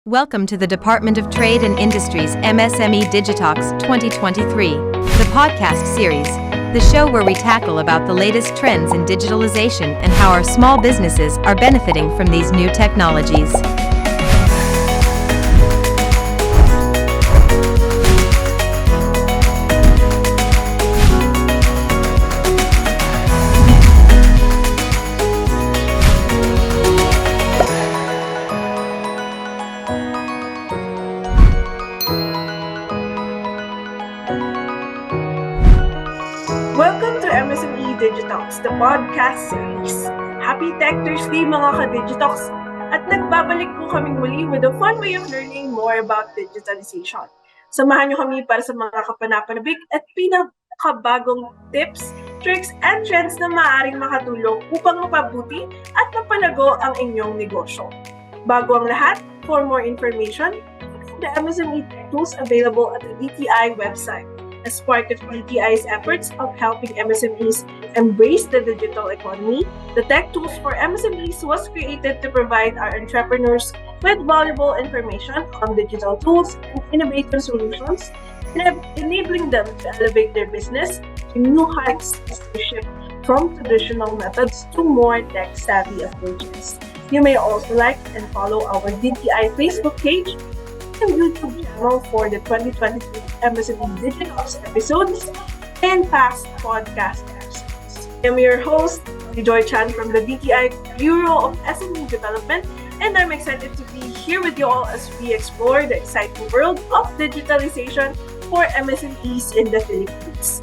Welcome to the Department of Trade and Industry's MSME Digitalks 2023, the podcast series, the show where we tackle about the latest trends in digitalization and how our small businesses are benefiting from these new technologies. Welcome to MSME Digitalks, the podcast series. Happy Tech Thursday mga ka-Digitox! At nagbabalik po kaming muli with a fun way of learning more about digitalization. Samahan niyo kami para sa mga kapanapanabik at pinakabagong tips, tricks, and trends na maaaring makatulong upang mapabuti at mapalago ang inyong negosyo. Bago ang lahat, for more information, the MSME tools available at the DTI website. As part of DTI's efforts of helping MSMEs embrace the digital economy, the Tech Tools for MSMEs was created to provide our entrepreneurs with valuable information on digital tools and innovative solutions, enabling them to elevate their business to new heights as they shift from traditional methods to more tech-savvy approaches. You may also like and follow our DTI Facebook page and YouTube channel for the 2022 MSME Digitalks episodes and past podcast episodes. I'm your host, Joy Chan from the DTI Bureau of SME Development, and I'm excited to be here with you all as we explore the exciting world of digitalization for MSMEs in the Philippines.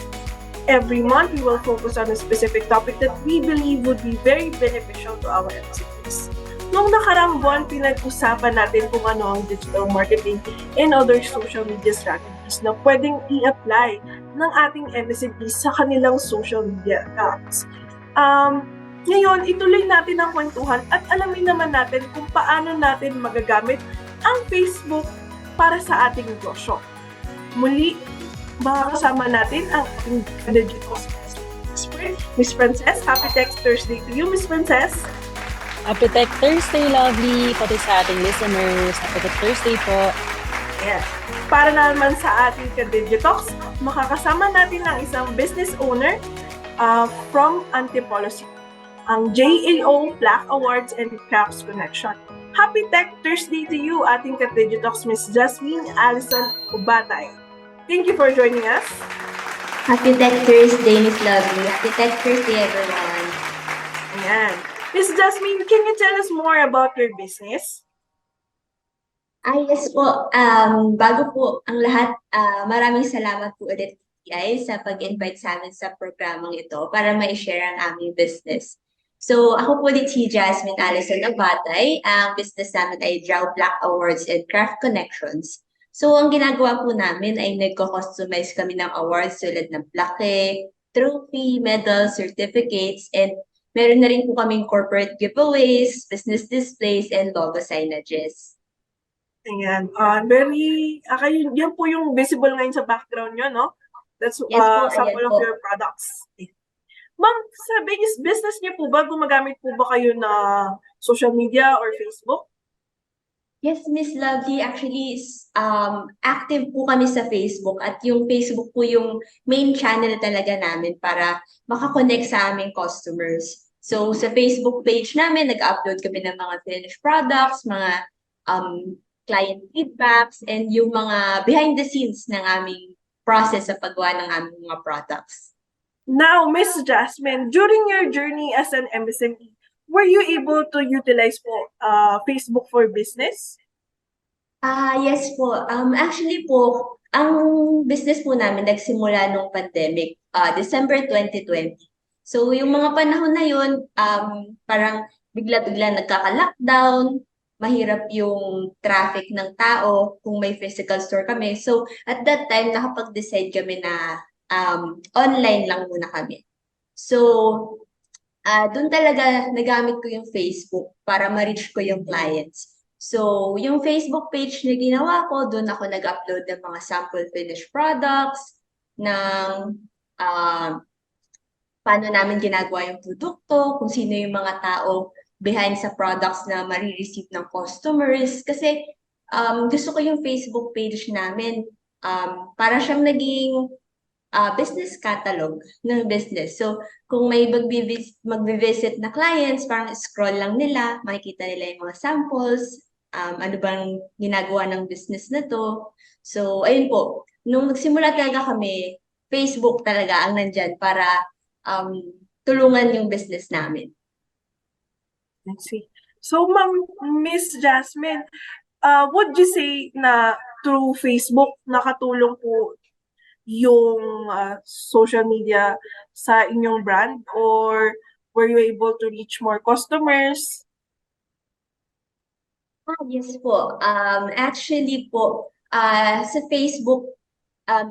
Every month, we will focus on a specific topic that we believe would be very beneficial to our MSMEs. Noong nakaraang buwan, pinag-usapan natin kung ano ang digital marketing and other social media strategies na pwedeng i-apply ng ating MSMEs sa kanilang social media accounts. Ngayon, ituloy natin ang kwentuhan at alamin naman natin kung paano natin magagamit ang Facebook para sa ating negosyo. Muli, makakasama natin ang ating digital expert, Ms. Frances. Happy Tech Thursday to you, Ms. Frances. Happy Tech Thursday, lovely! Pati sa ating listeners. Happy Tech Thursday po. Yes. Para naman sa ating ka-Digitox, makakasama natin ang isang business owner from Antipolo City, ang JAO Black Awards and Crafts Connection. Happy Tech Thursday to you, ating ka-Digitox, Ms. Jasmine Allison Ubatay. Thank you for joining us. Happy Tech Thursday, Miss Lovely. Happy Tech Thursday, everyone. Ayan. Ms. Jasmine, can you tell us more about your business? Yes po. Bago po ang lahat, maraming salamat po ulit sa pag-invite sa amin sa programang ito para ma-share ang aming business. So, ako po ulit si Jasmine Allison Abatay. Ang business namin ay JAO Black Awards and Craft Connections. So, ang ginagawa po namin ay nagko-customize kami ng awards tulad ng plaque, trophy, medals, certificates, and meron na rin po kaming corporate giveaways, business displays, and logo signages. Ayan. Yan po yung visible ngayon sa background nyo, no? That's Yes po, sample ayan of po. your products. Ma'am, sa business niyo po ba, gumagamit po ba kayo na social media or Facebook? Yes, Miss Lovely, actually, active po kami sa Facebook at yung Facebook po yung main channel talaga namin para makakonect sa aming customers. So, sa Facebook page namin, nag-upload kami ng mga finished products, mga client feedbacks, and yung mga behind the scenes ng aming process sa paggawa ng aming mga products. Now, Miss Jasmine, during your journey as an MSME, were you able to utilize po Facebook for business? Yes po. Actually po, ang business po namin nagsimula nung pandemic, December 2020. So, yung mga panahon na yun, parang bigla-bigla nagkaka-lockdown, mahirap yung traffic ng tao kung may physical store kami. So, at that time, nakapag-decide kami na online lang muna kami. So, doon talaga nagamit ko yung Facebook para ma-reach ko yung clients. So, yung Facebook page na ginawa ko, doon ako nag-upload ng mga sample finished products, ng paano namin ginagawa yung produkto, kung sino yung mga tao behind sa products na marireceive ng customers. Kasi gusto ko yung Facebook page namin. Para siyang naging business catalog ng business. So, kung may magbe-visit na clients, parang scroll lang nila, makikita nila yung mga samples, ano bang ginagawa ng business na to. So, ayun po. Nung nagsimula talaga kami, Facebook talaga ang nandyan para um, tulungan yung business namin. I see. So, Miss Jasmine, would you say na through Facebook nakatulong po yung social media sa inyong brand, or were you able to reach more customers? Yes po. Actually po, sa Facebook,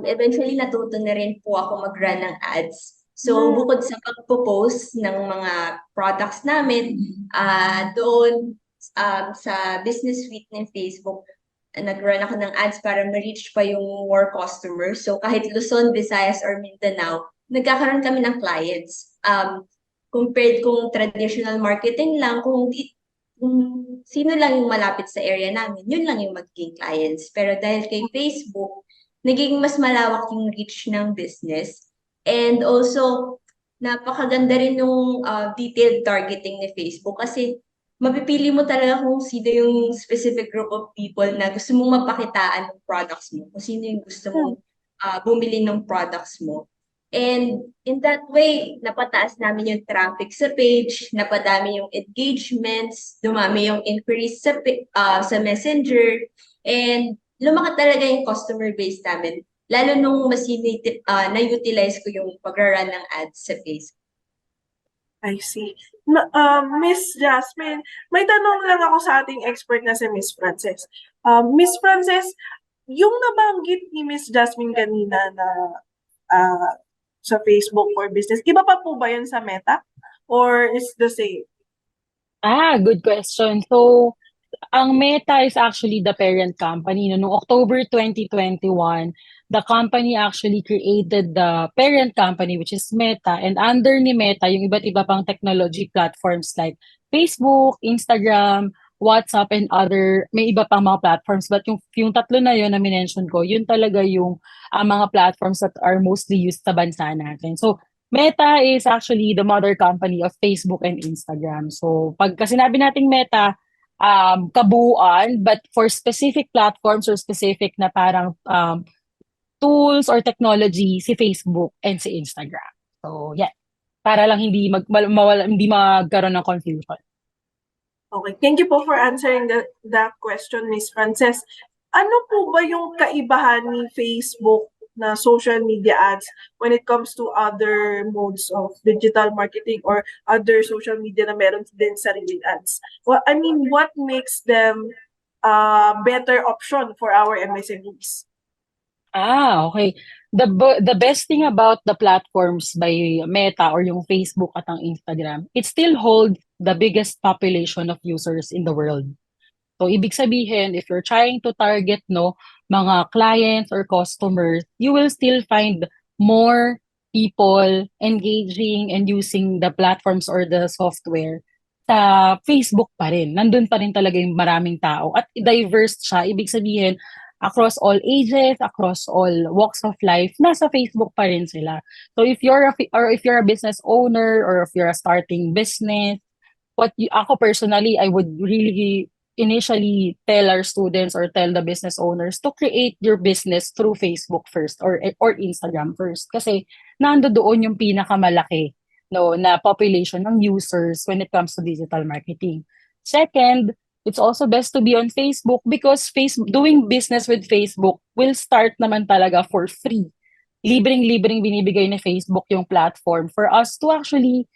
eventually natuto na rin po ako mag-run ng ads. So, bukod sa pagpo-post ng mga products namin, doon sa business suite ng Facebook, nag-run ako ng ads para ma-reach pa yung more customers. So, kahit Luzon, Visayas, or Mindanao, nagkakaroon kami ng clients. Compared kung traditional marketing lang, kung sino lang yung malapit sa area namin, yun lang yung magiging clients. Pero dahil kay Facebook, naging mas malawak yung reach ng business. And also, napakaganda rin yung detailed targeting ni Facebook kasi mapipili mo talaga kung sino yung specific group of people na gusto mong mapakitaan ng products mo, kung sino yung gusto mong bumili ng products mo. And in that way, napataas namin yung traffic sa page, napadami yung engagements, dumami yung increase sa Messenger, and lumaki talaga yung customer base namin. Lalo nung mas na-utilize ko yung pag-run ng ads sa Facebook. I see. Miss Jasmine, may tanong lang ako sa ating expert na si Miss Frances. Miss Frances, yung nabanggit ni Miss Jasmine kanina na sa Facebook for business, iba pa po ba yun sa Meta? Or is the same? Good question. So, ang Meta is actually the parent company. Noong October 2021, the company actually created the parent company, which is Meta. And under ni Meta, yung iba't iba pang technology platforms like Facebook, Instagram, WhatsApp, and other, may iba pang mga platforms. But yung tatlo na yun na minention ko, yun talaga yung mga platforms that are mostly used sa bansa natin. So, Meta is actually the mother company of Facebook and Instagram. So, pagka sinabi nating Meta, kabuuan, but for specific platforms or specific na parang tools or technology, si Facebook and si Instagram. So, yeah. Para lang hindi hindi magkaroon ng confusion. Okay, thank you po for answering that question, Miss Frances. Ano po ba yung kaibahan ni Facebook na social media ads when it comes to other modes of digital marketing or other social media na meron din sariling ads? Well, I mean, what makes them a better option for our MSMEs? Okay. The best thing about the platforms by Meta or yung Facebook at ang Instagram, it still holds the biggest population of users in the world. So, ibig sabihin, if you're trying to target mga clients or customers, you will still find more people engaging and using the platforms or the software sa Facebook pa rin. Nandun pa rin talaga yung maraming tao. At diverse siya. Ibig sabihin, across all ages, across all walks of life, nasa Facebook pa rin sila. So if you're a business owner or if you're a starting business, ako personally, I would really initially tell our students or tell the business owners to create your business through Facebook first or Instagram first. Kasi doon yung pinakamalaki na population ng users when it comes to digital marketing. Second, it's also best to be on Facebook because doing business with Facebook will start naman talaga for free. Libreng-libreng binibigay ni Facebook yung platform for us to actually,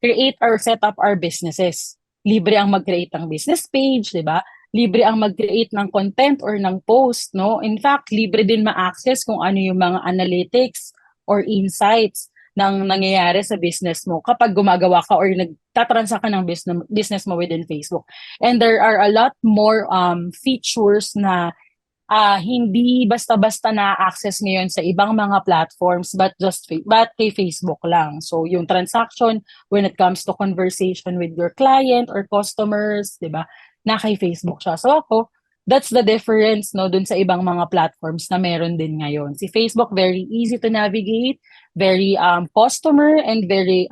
create or set up our businesses. Libre ang mag-create ng business page, di ba? Libre ang mag-create ng content or ng post, no? In fact, libre din ma-access kung ano yung mga analytics or insights ng nangyayari sa business mo kapag gumagawa ka or nagtatransact ka ng business mo within Facebook. And there are a lot more features na hindi basta-basta na-access ngayon sa ibang mga platforms but kay Facebook lang. So yung transaction when it comes to conversation with your client or customers, 'di ba? Na kay Facebook siya. So ako, that's the difference, no, dun sa ibang mga platforms na meron din ngayon. Si Facebook, very easy to navigate, very customer and very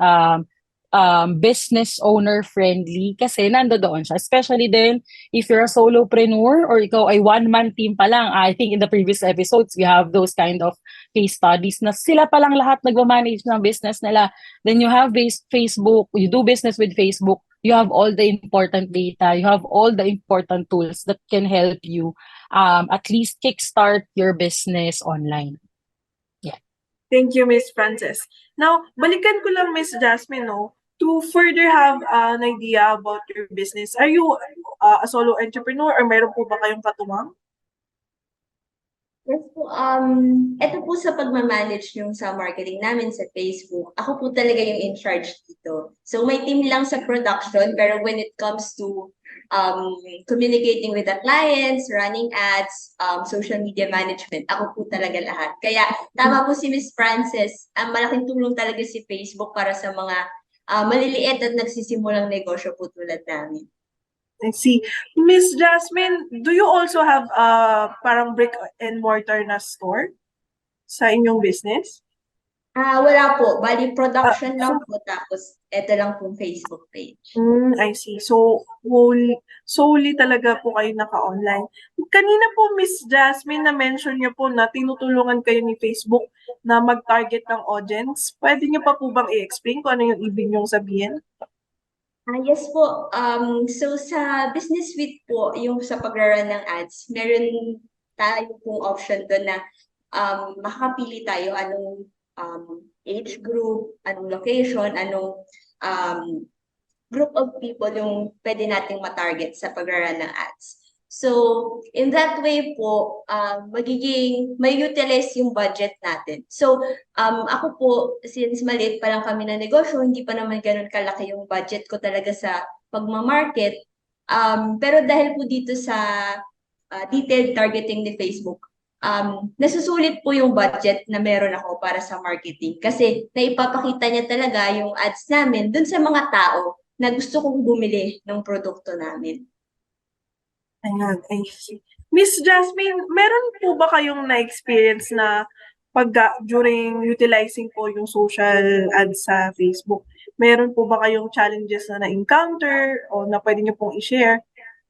business owner friendly kasi nandoon siya. Especially then, if you're a solopreneur or ikaw ay one-man team pa lang, I think in the previous episodes, we have those kind of case studies na sila pa lang lahat nagmamanage ng business nila. Then you have Facebook, you do business with Facebook, you have all the important data, you have all the important tools that can help you at least kickstart your business online. Thank you, Miss Frances. Now, balikan ko lang, Miss Jasmine, no, to further have an idea about your business. Are you a solo entrepreneur or meron po ba kayong katuwang? Yes po, eto po sa pagmamanage yung sa marketing namin sa Facebook, ako po talaga yung in charge dito. So may team lang sa production, pero when it comes to communicating with the clients, running ads, social media management, ako po talaga lahat. Kaya tama po si Miss Frances, malaking tulong talaga si Facebook para sa mga maliliit at nagsisimulang negosyo po tulad namin. I see. Miss Jasmine, do you also have parang brick and mortar na store sa inyong business? Wala po. Bali, production lang po. Tapos, eto lang po Facebook page. I see. So, solely talaga po kayo naka-online. Kanina po, Miss Jasmine, na-mention niyo po na tinutulungan kayo ni Facebook na mag-target ng audience. Pwede niyo pa po bang i-explain kung ano yung ibig niyong sabihin? Yes po. So, sa Business Suite po, yung sa pagraran ng ads, meron tayo pong option doon na makakapili tayo anong age group, anong location, anong group of people yung pwede nating matarget sa pagraran ng ads. So, in that way po, may utilize yung budget natin. So, ako po, since maliit pa lang kami na negosyo, hindi pa naman ganun kalaki yung budget ko talaga sa pagmamarket. Pero dahil po dito sa detailed targeting ni Facebook, nasusulit po yung budget na meron ako para sa marketing. Kasi naipapakita niya talaga yung ads namin dun sa mga tao na gusto kong bumili ng produkto namin. Ayan, I see. Miss Jasmine, meron po ba kayong na-experience na during utilizing po yung social ads sa Facebook, meron po ba kayong challenges na na-encounter o na pwede niyo pong i-share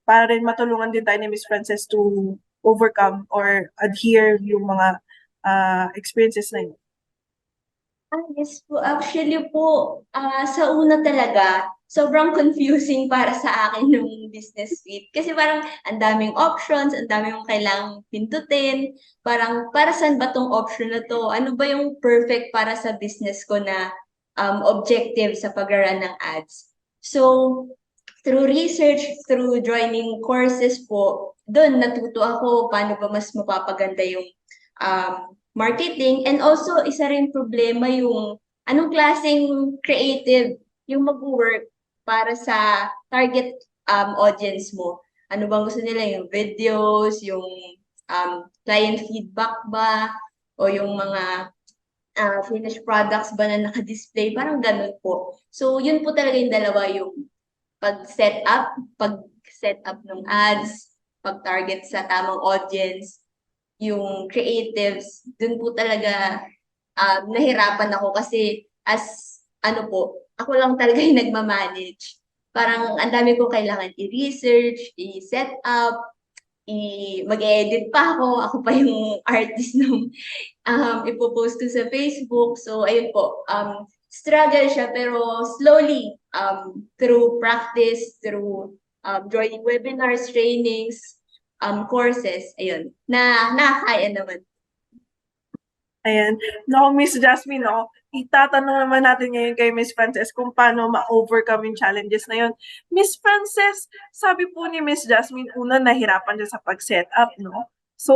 para rin matulungan din tayo ni Miss Frances to overcome or adhere yung mga experiences na yun? Yes po. Actually po, sa una talaga, sobrang confusing para sa akin yung business suite. Kasi parang ang daming options, ang daming mong kailangang pindutin. Parang, para saan ba tong option na to? Ano ba yung perfect para sa business ko na objective sa pag-run ng ads? So, through research, through joining courses po, doon natuto ako paano ba mas mapapaganda yung marketing. And also, isa rin problema yung anong klaseng creative yung mag-work para sa target audience mo. Ano bang gusto nila? Yung videos, yung client feedback ba? O yung mga finished products ba na naka-display? Parang ganun po. So, yun po talaga yung dalawa, yung pag-set up ng ads, pag-target sa tamang audience, yung creatives, dun po talaga nahirapan ako kasi ako lang talaga yung nagmamanage. Parang ang dami ko kailangan i-research, i-set up, mag-edit pa ako pa yung artist nung ipopost ko sa Facebook. So, ayun po, struggle siya pero slowly, through practice, through joining webinars, trainings, courses, ayun, nakakaya naman. Ayan. No, Miss Jasmine, no, itatanong naman natin ngayon kay Miss Frances kung paano ma-overcome yung challenges na yun. Miss Frances, sabi po ni Miss Jasmine, una nahirapan siya sa pag-set up, no? So,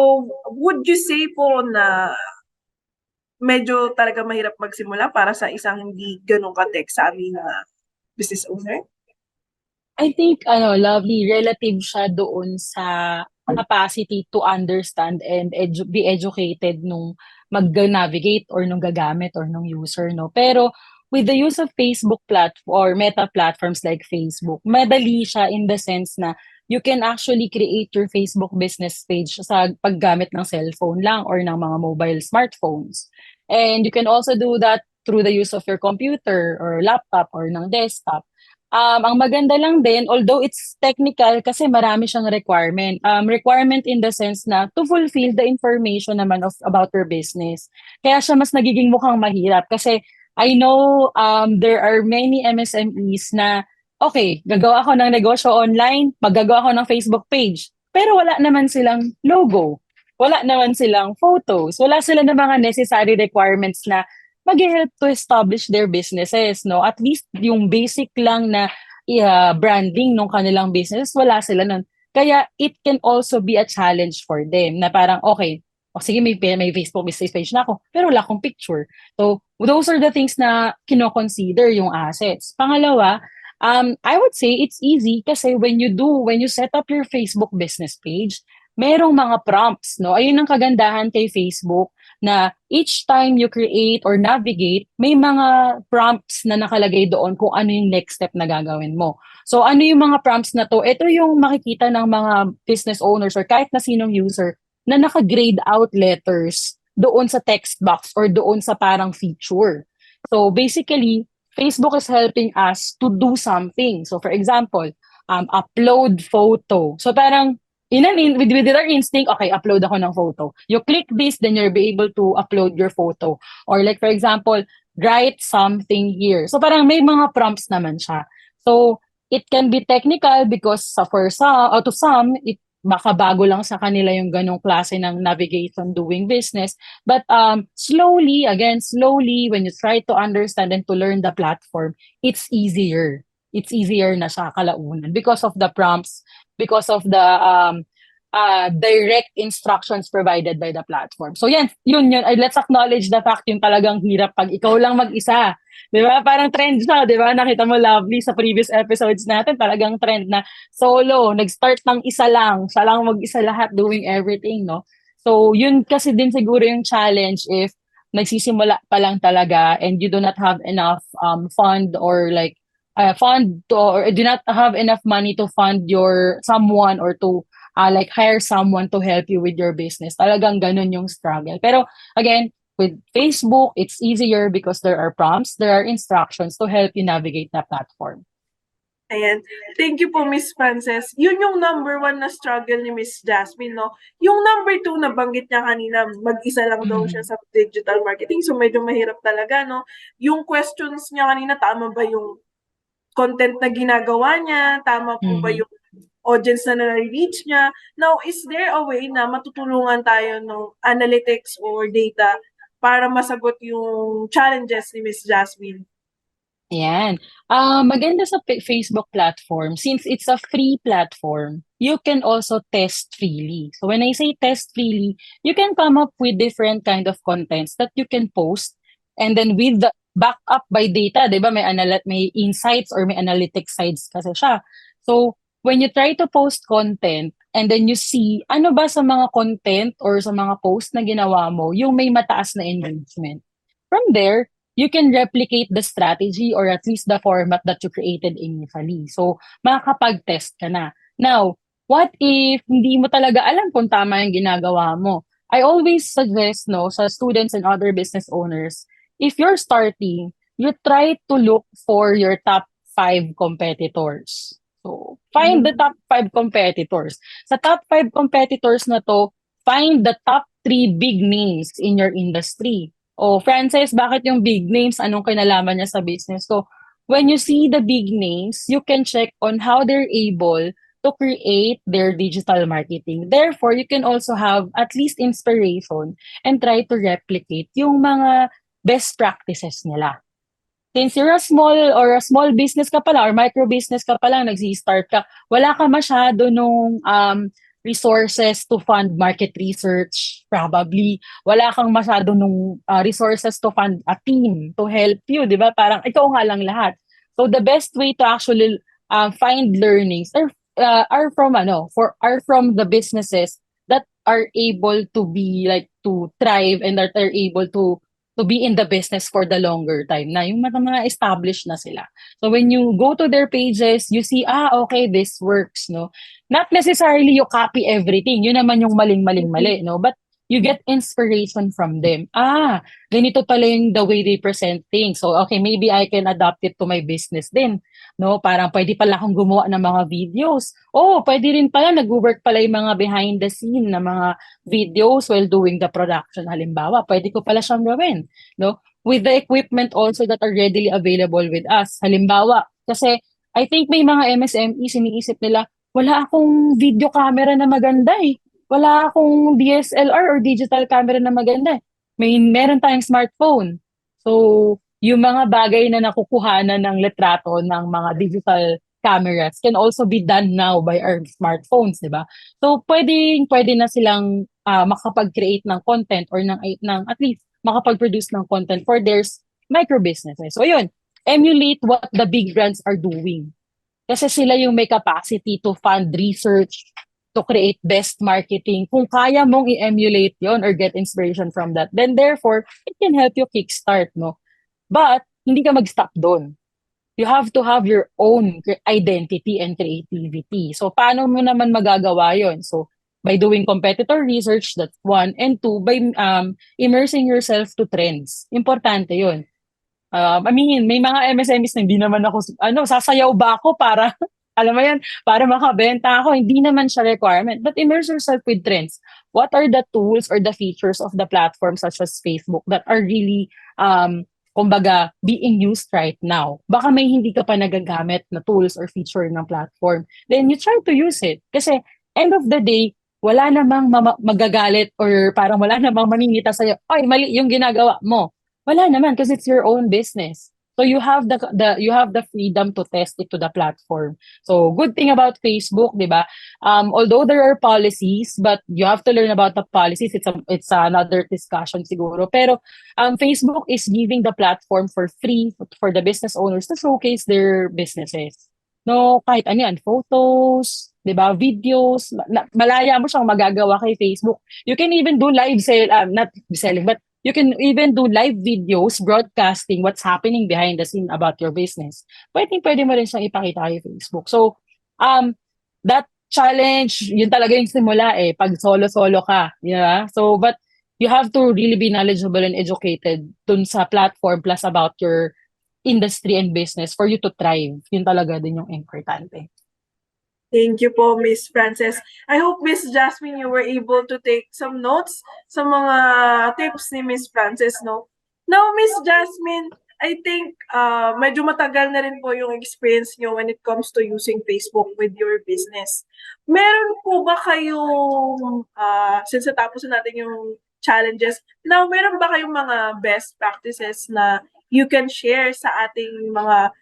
would you say po na medyo talaga mahirap magsimula para sa isang hindi ganun ka-tech-savvy na business owner? I think, lovely, relative siya doon sa capacity to understand and be educated nung mag-navigate or nung gagamit or nung user, no? Pero with the use of Facebook platform or meta platforms like Facebook, madali siya in the sense na you can actually create your Facebook business page sa paggamit ng cellphone lang or ng mga mobile smartphones. And you can also do that through the use of your computer or laptop or ng desktop. Ang maganda lang din, although it's technical kasi marami siyang requirement. Requirement in the sense na to fulfill the information naman about your business. Kaya siya mas nagiging mukhang mahirap kasi I know there are many MSMEs na okay, gagawa ako ng negosyo online, maggagawa ako ng Facebook page, pero wala naman silang logo, wala naman silang photos, wala sila ng mga necessary requirements na mag-help to establish their businesses, no? At least yung basic lang na branding ng kanilang business, wala sila nun. Kaya it can also be a challenge for them na parang, okay, sige, may Facebook business page na ako, pero wala akong picture. So, those are the things na kino-consider yung assets. Pangalawa, I would say it's easy kasi when you set up your Facebook business page, merong mga prompts, no? Ayun ang kagandahan kay Facebook na each time you create or navigate, may mga prompts na nakalagay doon kung ano yung next step na gagawin mo. So ano yung mga prompts na to? Ito yung makikita ng mga business owners or kahit na sinong user na naka-grade out letters doon sa text box or doon sa parang feature. So basically, Facebook is helping us to do something. So for example, upload photo. So parang with our instinct, okay, upload ako ng photo. You click this, then you'll be able to upload your photo. Or like for example, write something here. So parang may mga prompts naman siya. So it can be technical because to some, it baka bago lang sa kanila yung ganong klase ng navigation doing business. But slowly, when you try to understand and to learn the platform, it's easier. It's easier na siya kalaunan because of the prompts, because of the direct instructions provided by the platform. So yun. Let's acknowledge the fact yung talagang hirap pag ikaw lang mag-isa. Di ba? Parang trend siya, di ba? Nakita mo Lovely sa previous episodes natin, talagang trend na solo, nag-start ng isa lang, siya lang mag-isa lahat doing everything, no? So yun kasi din siguro yung challenge if nagsisimula pa lang talaga and you do not have enough fund or like or do not have enough money to fund your someone or to like hire someone to help you with your business. Talagang ganun yung struggle. Pero again, with Facebook, it's easier because there are prompts, there are instructions to help you navigate the platform. Ayan. Thank you po, Miss Frances. Yun yung number 1 na struggle ni Miss Jasmine, no? Yung number 2, nabanggit niya kanina, mag-isa lang daw siya sa digital marketing. So, medyo mahirap talaga, no? Yung questions niya kanina, tama ba yung content na ginagawa niya? Tama po ba yung audience na na-reach niya? Now, is there a way na matutulungan tayo ng analytics or data para masagot yung challenges ni Miss Jasmine? Ayan. Maganda sa Facebook platform, since it's a free platform, you can also test freely. So when I say test freely, you can come up with different kind of contents that you can post and then with the back up by data, di ba? May insights or may analytics sides kasi siya. So when you try to post content and then you see ano ba sa mga content or sa mga post na ginawa mo, yung may mataas na engagement. From there, you can replicate the strategy or at least the format that you created initially. So, makakapag-test ka na. Now, what if hindi mo talaga alam kung tama yung ginagawa mo? I always suggest sa students and other business owners, if you're starting, you try to look for your top 5 competitors. So, find the top 5 competitors. Sa top 5 competitors na to, find the top 3 big names in your industry. Frances, bakit yung big names? Anong kinalaman niya sa business? So, when you see the big names, you can check on how they're able to create their digital marketing. Therefore, you can also have at least inspiration and try to replicate yung mga best practices nila. Since you're a small business ka pala or micro business ka pala, nag-start ka, wala ka masyado nung resources to fund market research, probably. Wala kang masyado nung resources to fund a team to help you, di ba? Parang ikaw nga lang lahat. So the best way to actually find learnings are from the businesses that are able to be to thrive and that are able to be in the business for the longer time na yung mga established na sila. So when you go to their pages, you see okay, this works, no? not necessarily you copy everything. Yun naman yung maling-maling-mali, no? But you get inspiration from them. Ganito pala yung the way they present things. So, okay, maybe I can adapt it to my business din. No, parang pwede pala akong gumawa ng mga videos. Oh, pwede rin pala nag-work pala yung mga behind the scene na mga videos while doing the production. Halimbawa, pwede ko pala siyang gawin, no? With the equipment also that are readily available with us. Halimbawa, kasi I think may mga MSMEs iniisip nila, wala akong video camera na maganda eh. Wala akong DSLR or digital camera na maganda eh. Meron tayong smartphone. So, yung mga bagay na nakukuhanan ng litrato ng mga digital cameras can also be done now by our smartphones, di ba? So, pwede na silang makapag-create ng content or ng at least makapag-produce ng content for their micro businesses. So, yun, emulate what the big brands are doing. Kasi sila yung may capacity to fund research, to create best marketing. Kung kaya mong i-emulate yon or get inspiration from that, then therefore, it can help you kickstart, no? But, hindi ka mag-stop doon. You have to have your own identity and creativity. So, paano mo naman magagawa yon? So, by doing competitor research, that's one. And two, by immersing yourself to trends. Importante yun. May mga MSMEs na hindi naman ako, sasayaw ba ako para, alam mo yan, para makabenta ako. Hindi naman siya requirement. But immerse yourself with trends. What are the tools or the features of the platform such as Facebook that are really, kumbaga, being used right now? Baka may hindi ka pa nagagamit na tools or feature ng platform. Then you try to use it. Kasi end of the day, wala namang magagalit or parang wala namang maninita sa'yo, ay, mali yung ginagawa mo. Wala naman because it's your own business. So you have the freedom to test it to the platform. So good thing about Facebook, 'di ba? Although there are policies, but you have to learn about the policies. It's another discussion siguro. Pero Facebook is giving the platform for free for the business owners to showcase their businesses. No, kahit ano yan, photos, 'di ba? Videos, malaya mo siyang magagawa kay Facebook. You can even do live sale, not selling, but you can even do live videos broadcasting what's happening behind the scene about your business. Pwede mo rin siyang ipakita kay Facebook. So, that challenge, yun talaga yung simula eh, pag solo-solo ka. Yeah? So, but you have to really be knowledgeable and educated dun sa platform plus about your industry and business for you to thrive. Yun talaga din yung importante. Thank you po, Miss Frances. I hope, Miss Jasmine, you were able to take some notes sa mga tips ni Miss Frances, no? Now, Miss Jasmine, I think medyo matagal na rin po yung experience nyo when it comes to using Facebook with your business. Meron po ba kayong, since natapos na natin yung challenges, now meron ba kayong mga best practices na you can share sa ating mga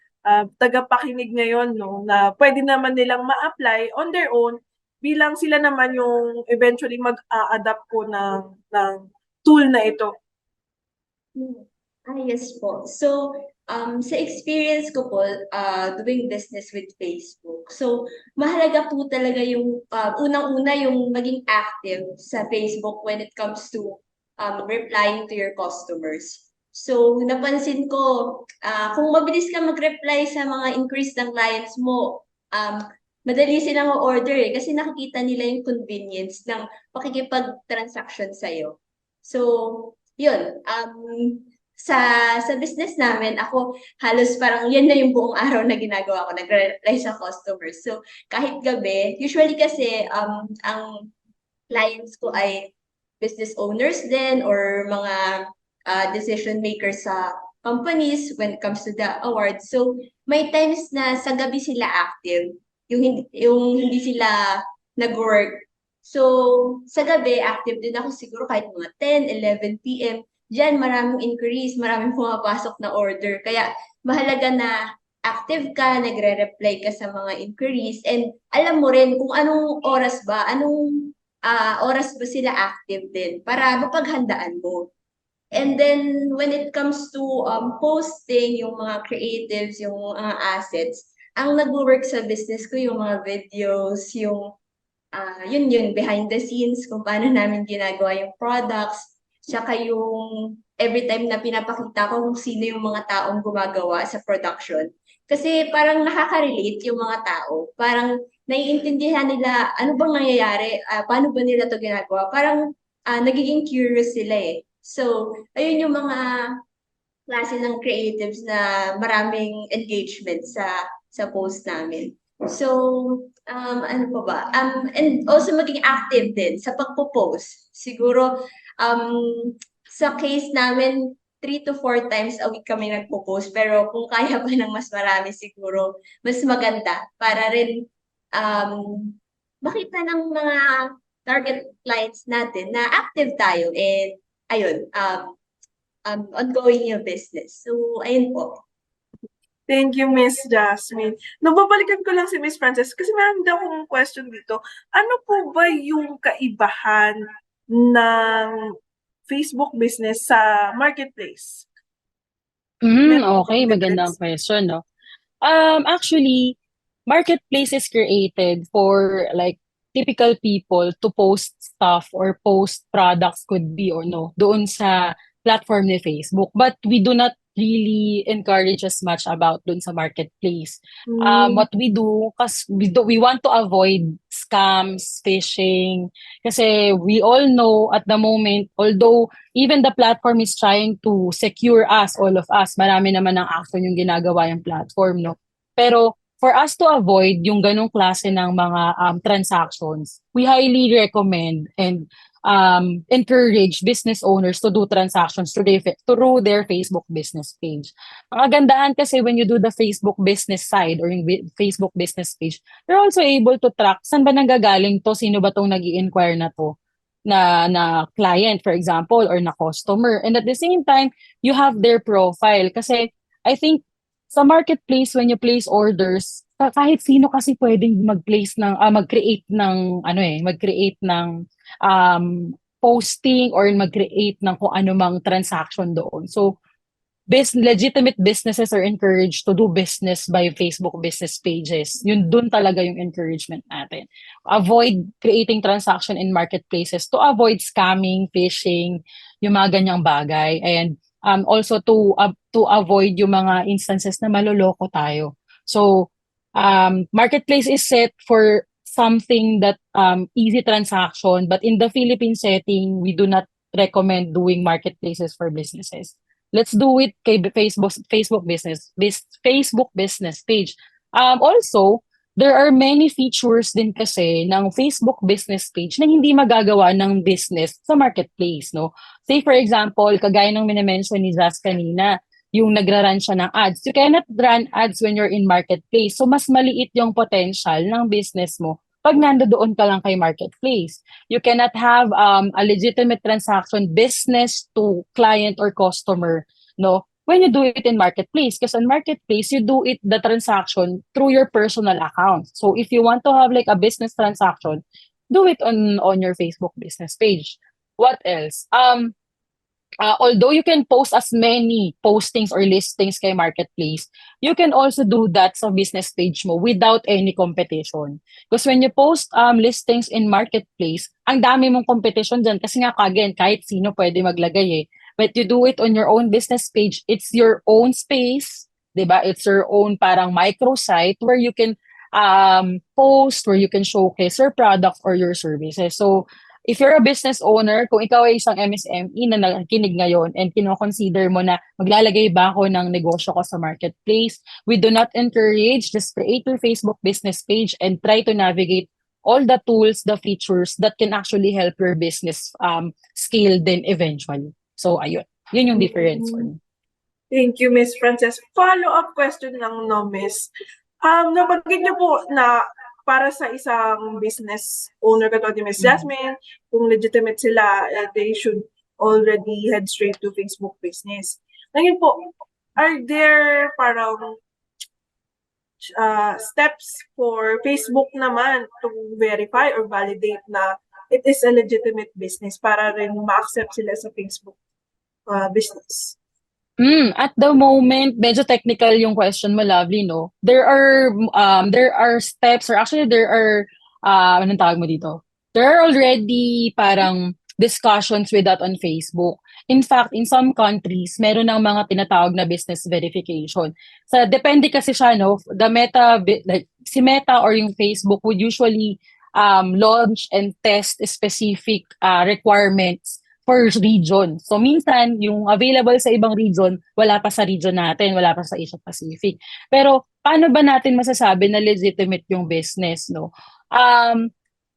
tagapakinig ngayon, no, na pwede naman nilang ma-apply on their own bilang sila naman yung eventually mag-adapt po ng tool na ito? Yes po. So, sa experience ko po, doing business with Facebook. So, mahalaga po talaga yung unang-una yung maging active sa Facebook when it comes to replying to your customers. So, napansin ko, kung mabilis ka mag-reply sa mga increase ng clients mo, madali silang order eh, kasi nakikita nila yung convenience ng pakikipag-transaction sa'yo. So, yun. Sa business namin, ako halos parang yan na yung buong araw na ginagawa ko, nagre-reply sa customers. So, kahit gabi, usually kasi ang clients ko ay business owners din or mga decision makers sa companies when it comes to the awards. So, may times na sa gabi sila active, yung hindi sila nag-work. So, sa gabi, active din ako siguro kahit mga 10, 11 p.m. Diyan, maraming inquiries, maraming pumapasok na order. Kaya, mahalaga na active ka, nagre-reply ka sa mga inquiries, and alam mo rin kung anong oras ba sila active din para mapaghandaan mo. And then, when it comes to posting yung mga creatives, yung mga assets, ang nag-work sa business ko yung mga videos, yung yun, behind the scenes, kung paano namin ginagawa yung products, tsaka yung every time na pinapakita ko kung sino yung mga taong gumagawa sa production. Kasi parang nakaka-relate yung mga tao. Parang naiintindihan nila ano bang nangyayari, paano ba nila 'to ginagawa. Parang, nagiging curious sila, eh. So, ayun yung mga klase ng creatives na maraming engagement sa post namin. So, ano pa ba? And also maging active din sa pagpo-post. Siguro, sa case namin, 3 to 4 times a week kami nagpo-post. Pero kung kaya pa ng mas marami siguro, mas maganda para rin um, makita ng mga target clients natin na active tayo and ayun, ongoing yung business. So, ayun po. Thank you, Miss Jasmine. Nababalikan ko lang si Miss Frances kasi meron daw akong question dito. Ano po ba yung kaibahan ng Facebook business sa marketplace? Okay, magandang question, no? Actually, marketplace is created for like typical people to post stuff or post products could be or no doon sa platform ni Facebook. But we do not really encourage as much about doon sa marketplace. What we do, because we want to avoid scams, phishing, kasi we all know at the moment, although even the platform is trying to secure us, all of us, marami naman ng action yung ginagawa yung platform, no? Pero for us to avoid yung ganong klase ng mga transactions, we highly recommend and encourage business owners to do transactions through their Facebook business page. Ang kagandahan kasi when you do the Facebook business side or yung Facebook business page, you're also able to track saan ba nanggagaling to, sino ba tong nag-i-inquire na to, na client, for example, or na customer. And at the same time, you have their profile. Kasi I think sa marketplace, when you place orders, kahit sino kasi pwedeng mag-place ng, mag-create ng posting or mag-create ng kung ano mang transaction doon. So, legitimate businesses are encouraged to do business by Facebook business pages. Yun, dun talaga yung encouragement natin. Avoid creating transaction in marketplaces to avoid scamming, phishing, yung mga ganyang bagay. And also to avoid yung mga instances na maloloko tayo. So, marketplace is set for something that easy transaction, but in the Philippine setting, we do not recommend doing marketplaces for businesses. Let's do it kay Facebook business page. Also, there are many features din kasi ng Facebook business page na hindi magagawa ng business sa marketplace, no? Say for example, kagaya ng minimension ni Zaz kanina, yung nagra-run siya ng ads. You cannot run ads when you're in marketplace. So mas maliit yung potential ng business mo pag nandoon ka lang kay marketplace. You cannot have a legitimate transaction business to client or customer, no? When you do it in marketplace, because on marketplace you do it the transaction through your personal account. So if you want to have like a business transaction, do it on your Facebook business page. What else? Although you can post as many postings or listings kay marketplace, you can also do that sa business page mo without any competition. Because when you post listings in marketplace, ang dami mong competition dyan kasi nga again, kahit sino pwede maglagay eh. But you do it on your own business page, it's your own space, 'di ba? It's your own parang microsite where you can post, where you can showcase your product or your services. So if you're a business owner, kung ikaw ay isang MSME na nakikinig ngayon and kino-consider mo na maglalagay ba ako ng negosyo ko sa marketplace, we do not encourage, just create your Facebook business page and try to navigate all the tools, the features that can actually help your business scale then eventually. So ayun, yun yung difference for me. Thank you, Miss Frances. Follow-up question lang, no, Miss. Nabanggit niyo po na para sa isang business owner katulad ni Miss Jasmine, kung legitimate sila, they should already head straight to Facebook business. Ngayon po, are there parang steps for Facebook naman to verify or validate na it is a legitimate business para rin ma-accept sila sa Facebook business? At the moment, medyo technical yung question mo, Lovely, no? There are steps or actually there are anong tawag mo dito? There are already parang discussions with that on Facebook. In fact, in some countries, meron ng mga tinatawag na business verification. So, depende kasi siya, no? Like, si Meta or yung Facebook would usually launch and test specific requirements for region. So minsan, yung available sa ibang region, wala pa sa region natin, wala pa sa Asia Pacific. Pero paano ba natin masasabi na legitimate yung business, no?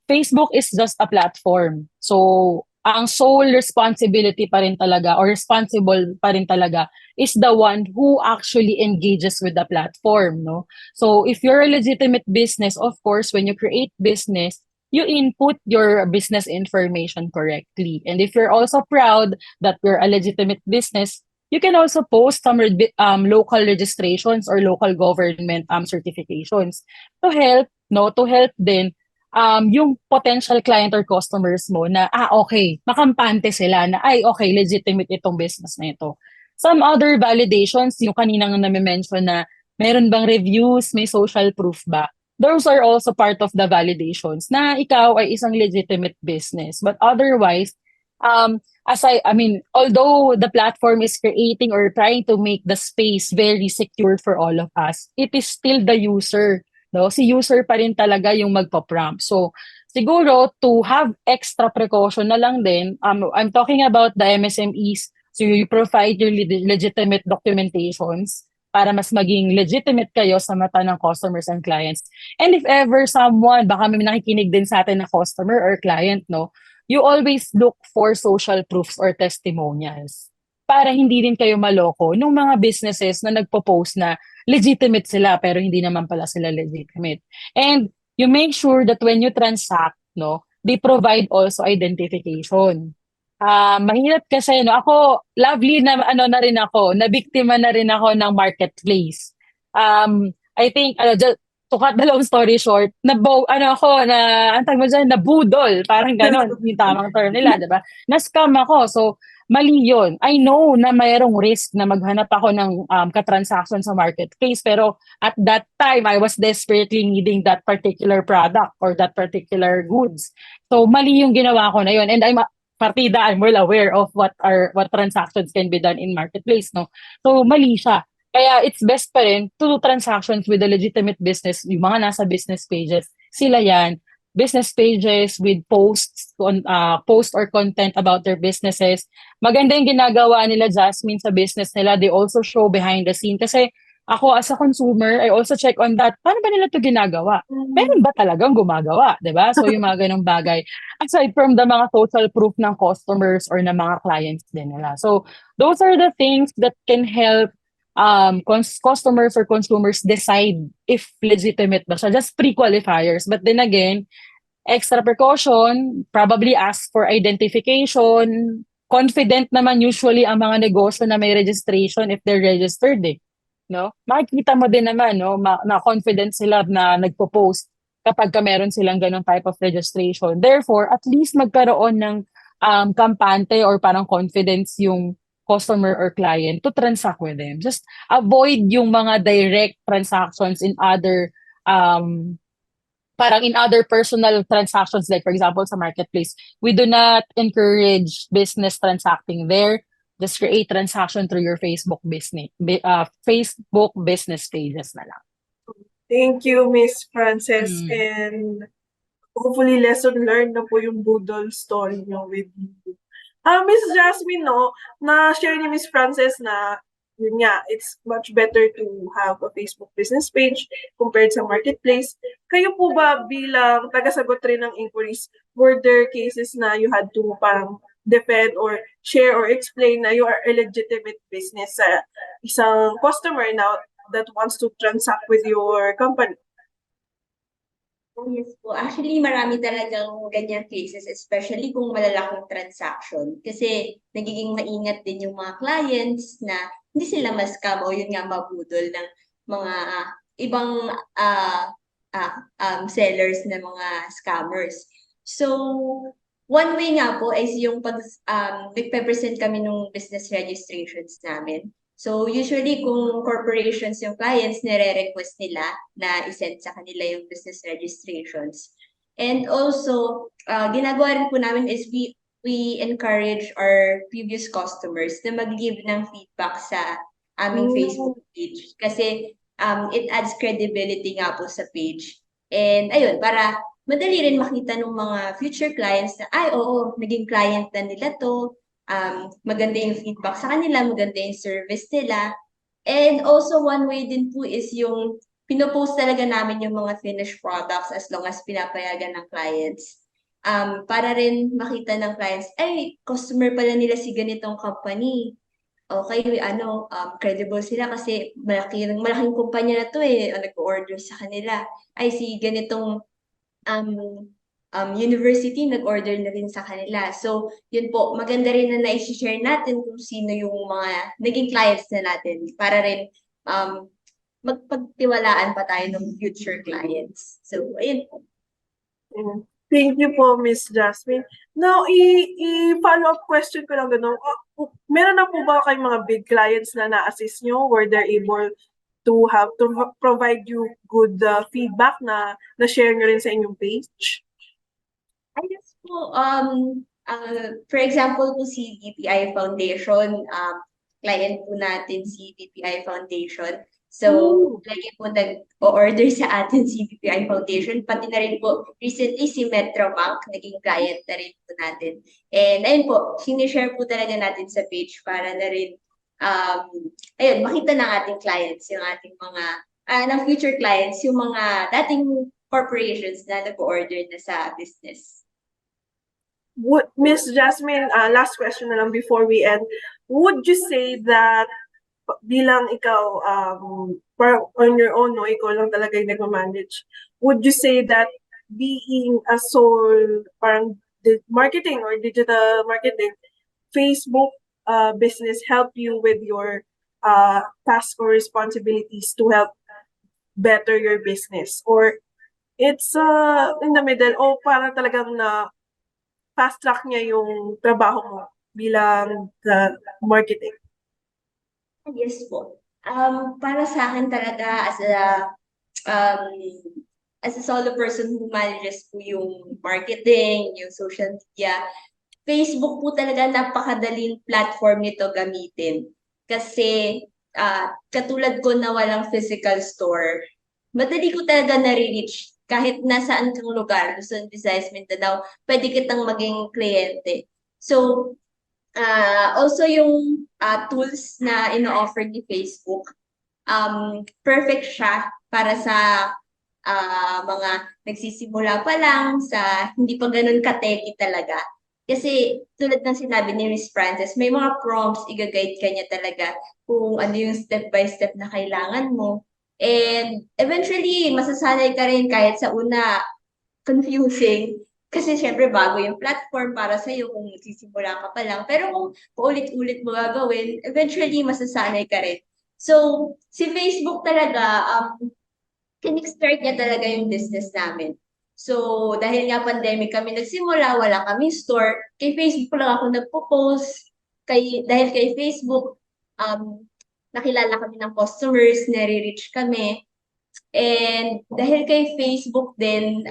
Facebook is just a platform. So ang sole responsibility pa rin talaga or responsible pa rin talaga is the one who actually engages with the platform, no? So if you're a legitimate business, of course, when you create business, you input your business information correctly. And if you're also proud that you're a legitimate business, you can also post some local registrations or local government certifications to help, no, to help din yung potential client or customers mo na, okay, makampante sila na, okay, legitimate itong business na ito. Some other validations, yung kaninang nami-mention na meron bang reviews, may social proof ba? Those are also part of the validations na ikaw ay isang legitimate business. But otherwise, although the platform is creating or trying to make the space very secure for all of us, it is still the user. No? Si user pa rin talaga yung magpa-prompt. So, siguro to have extra precaution na lang din, I'm talking about the MSMEs. So, you provide your legitimate documentations para mas maging legitimate kayo sa mata ng customers and clients. And if ever someone, baka may nakikinig din sa atin na customer or client, no, you always look for social proofs or testimonials para hindi din kayo maloko nung mga businesses na nagpo-post na legitimate sila pero hindi naman pala sila legitimate. And you make sure that when you transact, no, they provide also identification. Mahirap kasi, no, ako, lovely na na rin ako, na biktima na rin ako ng marketplace. I think, just to cut the long story short, nabudol, parang ganon, yung tamang term nila, diba? Na-scam ako, so, mali yun. I know na mayroong risk na maghanap ako ng katransaction sa marketplace, pero at that time, I was desperately needing that particular product or that particular goods. So, mali yung ginawa ko na yun. And I'm well aware of what transactions can be done in marketplace, no? So, mali siya. Kaya it's best pa rin to do transactions with a legitimate business, yung mga nasa business pages, sila yan, business pages with post or content about their businesses. Maganda yung ginagawa nila, Jasmine, sa business nila. They also show behind the scene. Kasi ako as a consumer, I also check on that. Paano ba nila ito ginagawa? Meron ba talagang gumagawa? Diba? So yung mga ganong bagay. Aside from the mga social proof ng customers or ng mga clients din nila. So those are the things that can help customers or consumers decide if legitimate ba siya. Just pre-qualifiers. But then again, extra precaution, probably ask for identification. Confident naman usually ang mga negosyo na may registration if they're registered eh. No? Makikita mo din naman no, na confident sila na nagpo-post kapag meron silang ganong type of registration. Therefore, at least magkaroon ng kampante or parang confidence yung customer or client to transact with them. Just avoid yung mga direct transactions in other parang in other personal transactions, like for example sa marketplace. We do not encourage business transacting there. Just create transaction through your Facebook business pages na lang. Thank you, Miss Frances. And hopefully lesson learned na po yung Budol story nyo with you. Miss Jasmine, no, na-share ni Miss Frances na yun nga, it's much better to have a Facebook business page compared sa marketplace. Kayo po ba bilang tagasagot rin ng inquiries, were there cases na you had to parang defend or share or explain na you are a legitimate business sa isang customer now that wants to transact with your company? Yes po. Actually, marami talagang ganyan cases, especially kung malalaking transaction. Kasi nagiging maingat din yung mga clients na hindi sila ma-scam o yun nga mabudol ng mga ibang sellers na mga scammers. So, one way nga po is yung pag nagpe-present kami ng business registrations namin. So, usually kung corporations yung clients, nire-request nila na isend sa kanila yung business registrations. And also, ginagawa rin po namin is we we encourage our previous customers na mag-give ng feedback sa aming Facebook page. Kasi it adds credibility nga po sa page. And ayun, para madali rin makita ng mga future clients na, ay, oo, naging client na nila to. Maganda yung feedback sa kanila, maganda yung service nila. And also, one way din po is yung pinopost talaga namin yung mga finished products as long as pinapayagan ng clients. Para rin makita ng clients, ay, customer pala nila si ganitong company. Okay, credible sila kasi malaking kumpanya na to nag-order sa kanila. Ay, si ganitong um, university nag-order na rin sa kanila. So, yun po, maganda rin na na-share natin kung sino yung mga naging clients na natin para rin magpagtiwalaan pa tayo ng future clients. So, ayun po. Thank you po, Miss Jasmine. Now, i-follow-up question ko lang gano'n. Meron na po ba kayong mga big clients na na-assist nyo where they're able to provide you good feedback na share nyo rin sa inyong page? I guess po, for example po si BPI Foundation, client po natin si BPI Foundation. So, lagi po nag-order sa atin si BPI Foundation. Pati na rin po, recently si Metro Bank, naging client na rin po natin. And ayun po, sinishare po talaga natin sa page para na rin, makita ng ating clients, yung ating mga, ng future clients, yung mga dating corporations na nag-order na sa business. Miss Jasmine, last question na lang before we end. Would you say that bilang ikaw on your own, no, ikaw lang talaga yung nag-manage, would you say that being a sole parang marketing or digital marketing, Facebook business help you with your task or responsibilities to help better your business? Or it's in the middle, o parang talagang na fast track niya yung trabaho mo bilang marketing? Yes po. Para sa akin talaga as a solo person who manages po yung marketing, yung social media, Facebook po talaga napakadaling platform nito gamitin. Kasi katulad ko na walang physical store, madali ko talaga nare-reach kahit nasaan kang lugar, Luzon, Visayas, Mindanao, pwede kitang maging kliyente. So, also yung tools na ino-offer ni Facebook, perfect siya para sa mga nagsisimula pa lang, sa hindi pa ganun ka-techy talaga. Kasi tulad ng sinabi ni Miss Frances, may mga prompts, i-guide ka niya talaga kung ano yung step-by-step na kailangan mo. And eventually, masasanay ka rin kahit sa una, confusing. Kasi syempre bago yung platform para sa'yo kung nagsisimula ka pa lang. Pero kung paulit-ulit mo gagawin, eventually masasanay ka rin. So, si Facebook talaga, kinikstart niya talaga yung business namin. So, dahil nga pandemic kami nagsimula, wala kami store, kay Facebook lang ako nagpo-post. Dahil kay Facebook, nakilala kami ng customers, nare-reach kami. And dahil kay Facebook din,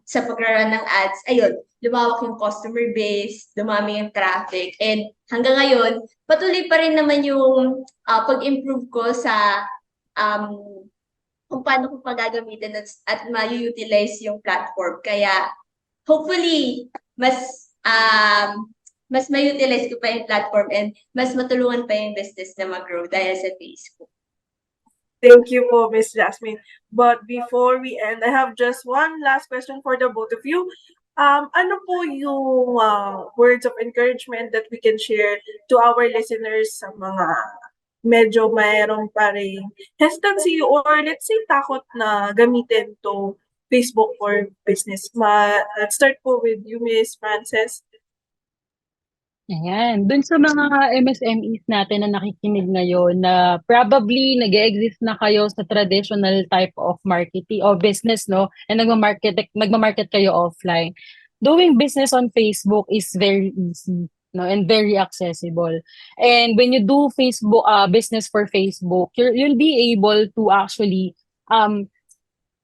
sa pag-run ng ads, ayun, lumawak yung customer base, dumami yung traffic. And hanggang ngayon, patuloy pa rin naman yung pag-improve ko sa kung paano ko pagagamitin at ma-utilize yung platform. Kaya hopefully, mas ma-utilize ko pa yung platform and mas matulungan pa yung business na mag-grow dahil sa Facebook. Thank you po, Miss Jasmine. But before we end, I have just one last question for the both of you. Ano po yung words of encouragement that we can share to our listeners sa mga medyo mayroong paring hesitancy or let's say takot na gamitin to Facebook for business? Let's start po with you, Miss Frances. Ayan. Dun sa mga MSMEs natin na nakikinig ngayon na probably nag-exist na kayo sa traditional type of marketing o business, no? And nagmamarket kayo offline. Doing business on Facebook is very easy, no? And very accessible. And when you do Facebook business for Facebook, you'll be able to actually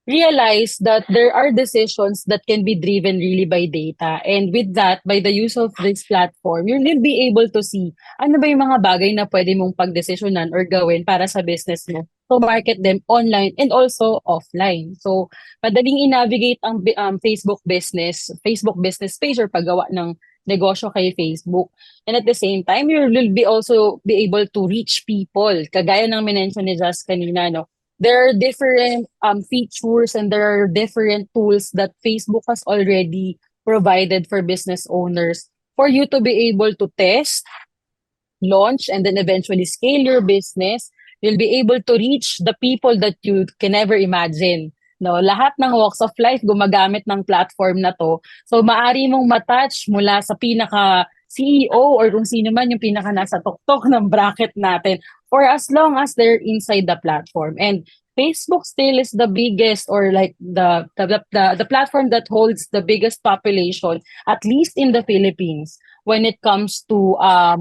realize that there are decisions that can be driven really by data. And with that, by the use of this platform, you'll be able to see ano ba yung mga bagay na pwede mong pagdesisyonan or gawin para sa business mo to market them online and also offline. So, madaling i-navigate ang Facebook business page or paggawa ng negosyo kay Facebook. And at the same time, you will be also be able to reach people. Kagaya ng minention ni Jazz kanina, no? There are different features and there are different tools that Facebook has already provided for business owners for you to be able to test, launch, and then eventually scale your business. You'll be able to reach the people that you can never imagine. No, lahat ng walks of life gumagamit ng platform na to. So maari mong matouch mula sa pinaka CEO or kung sino man yung pinaka nasa tuktok ng bracket natin for as long as they're inside the platform. And Facebook still is the biggest or like the platform that holds the biggest population, at least in the Philippines, when it comes to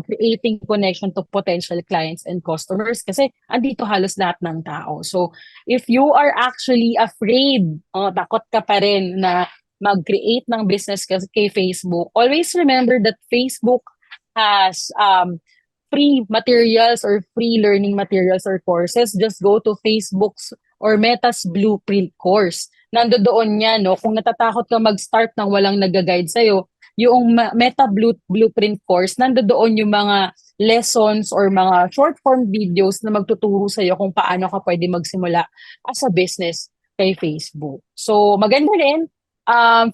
creating connection to potential clients and customers kasi andito halos lahat ng tao. So if you are actually afraid, takot ka pa rin na mag-create ng business kay Facebook, always remember that Facebook has free materials or free learning materials or courses. Just go to Facebook's or Meta's Blueprint course. Nandoon yan, no? Kung natatakot ka mag-start nang walang nag-guide sa'yo, yung Meta Blueprint course, nandoon yung mga lessons or mga short-form videos na magtuturo sa'yo kung paano ka pwede magsimula as a business kay Facebook. So, maganda rin.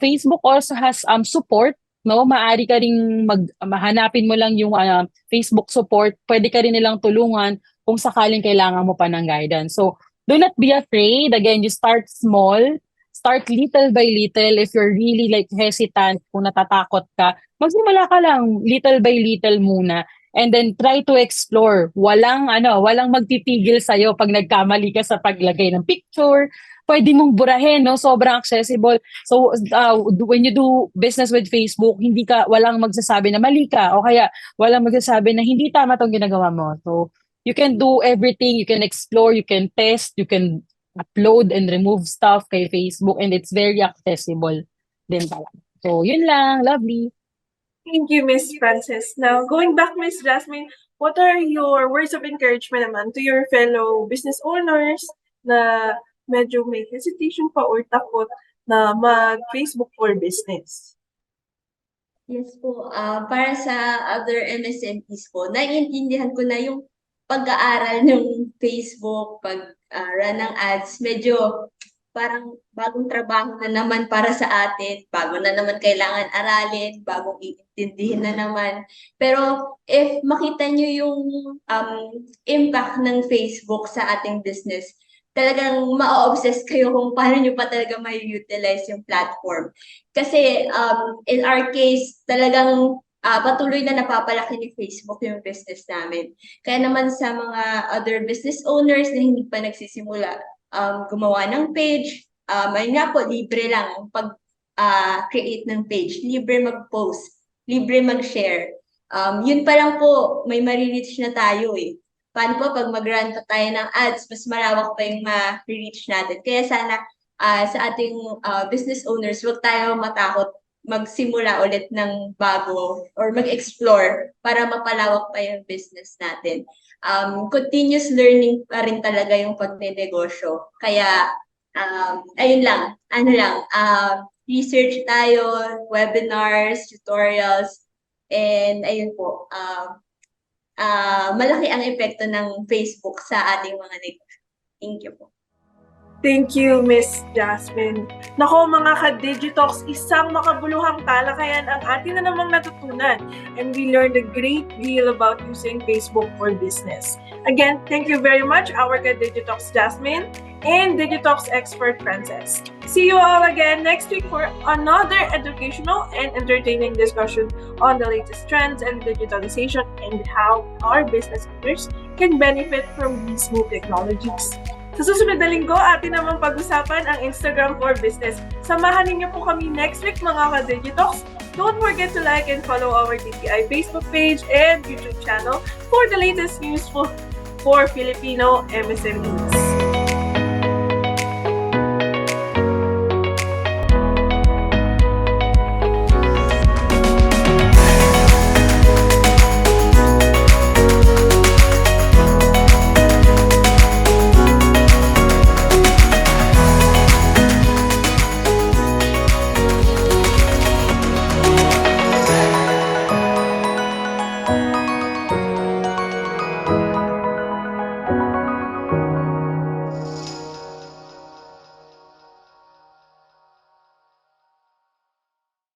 Facebook also has support, no? Maaari ka ring mahanapin mo lang yung Facebook support. Pwede ka rin nilang tulungan kung sakaling kailangan mo pa ng guidance. So, do not be afraid. Again, you start small. Start little by little. If you're really like hesitant, kung natatakot ka, magsimula ka lang little by little muna. And then try to explore. Walang magpipigil sa'yo pag nagkamali ka sa paglagay ng picture. Pwede mong burahin, no? Sobrang accessible. So, when you do business with Facebook, walang magsasabi na mali ka o kaya walang magsasabi na hindi tama tong ginagawa mo. So, you can do everything. You can explore, you can test, you can upload and remove stuff kay Facebook and it's very accessible din talaga. So, yun lang. Lovely. Thank you, Miss Frances. Now, going back, Miss Jasmine, what are your words of encouragement naman to your fellow business owners na medyo may hesitation pa or takot na mag-Facebook for business? Yes po, para sa other MSMEs po, naiintindihan ko na yung pag-aaral ng Facebook, pag-run ng ads, medyo parang bagong trabaho na naman para sa atin, bago na naman kailangan aralin, bagong iintindihin na naman. Pero if makita nyo yung impact ng Facebook sa ating business, talagang ma-obsess kayo kung paano nyo pa talaga may utilize yung platform. Kasi in our case, talagang patuloy na napapalaki ni Facebook yung business namin. Kaya naman sa mga other business owners na hindi pa nagsisimula, gumawa ng page, ayun nga po, libre lang ang pag-create ng page, libre mag-post, libre mag-share. Yun pa lang po, may ma-reach na tayo eh. Paano po pag mag-run pa tayo ng ads, mas malawak pa yung ma-reach natin. Kaya sana sa ating business owners, huwag tayo matakot magsimula ulit ng bago or mag-explore para mapalawak pa yung business natin. Continuous learning pa rin talaga yung pagnenegosyo. Kaya, ayun lang, research tayo, webinars, tutorials, and ayun po, malaki ang epekto ng Facebook sa ating mga negosyo. Thank you po. Thank you, Miss Jasmine. Nako mga ka-Digitalks, isang makabuluhang talakayan ang atin na namang natutunan and we learned a great deal about using Facebook for business. Again, thank you very much, our ka-Digitalks Jasmine and Digitalks expert Frances. See you all again next week for another educational and entertaining discussion on the latest trends and digitalization and how our business owners can benefit from these new technologies. Sa susunod na linggo, atin naman pag-usapan ang Instagram for Business. Samahan ninyo po kami next week mga ka-Digitalks. Don't forget to like and follow our DTI Facebook page and YouTube channel for the latest news for Filipino MSMEs.